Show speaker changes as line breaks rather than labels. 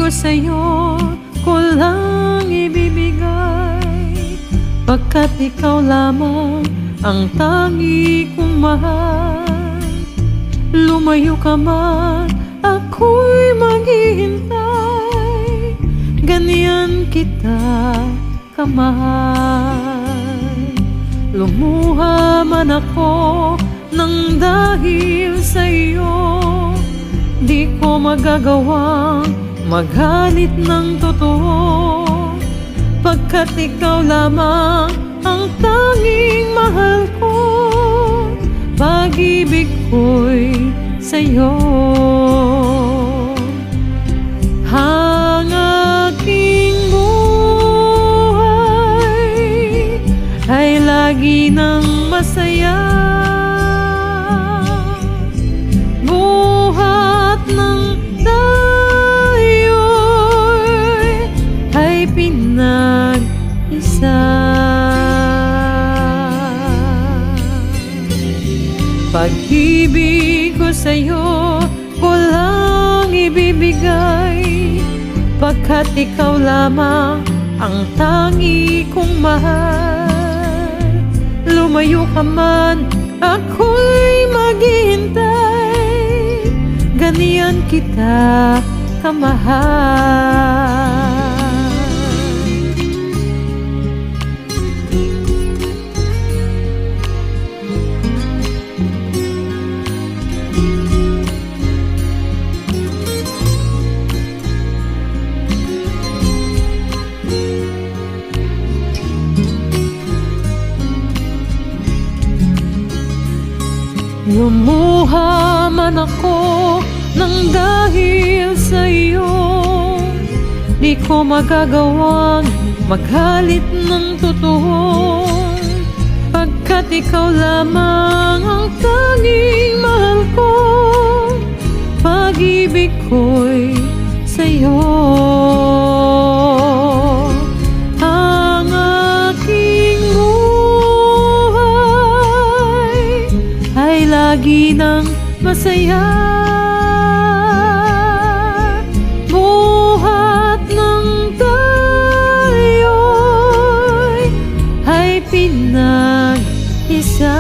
ko sa'yo ko lang ibibigay, pagkat ikaw lamang ang tangi kong mahal. Lumayo ka man, ako'y maghihintay, ganyan kita kamahal. Lumuha man ako nang dahil sa'yo, di ko magagawang magalit ng totoo, pagkat ikaw lamang ang tanging mahal ko. Pag-ibig ko'y sa'yo, ang aking buhay ay lagi ng masaya. Buhat ng tayo'y ay pinag-isa. Pag-ibig ko sa'yo ko lang ibibigay, pagkat ikaw lamang ang tangi kong mahal. Lumayo ka man, ako'y maghihintay, ganyan kita kamahal. Lumuha man ako nang dahil sa'yo, di ko magagawang magalit ng totoo, pagkat ikaw lamang ang tanging mahal ko. Pag-ibig ko'y sa'yo, ang aking buhay ay lagi ng masaya. Buhat ng tayo'y ay pinag-isa.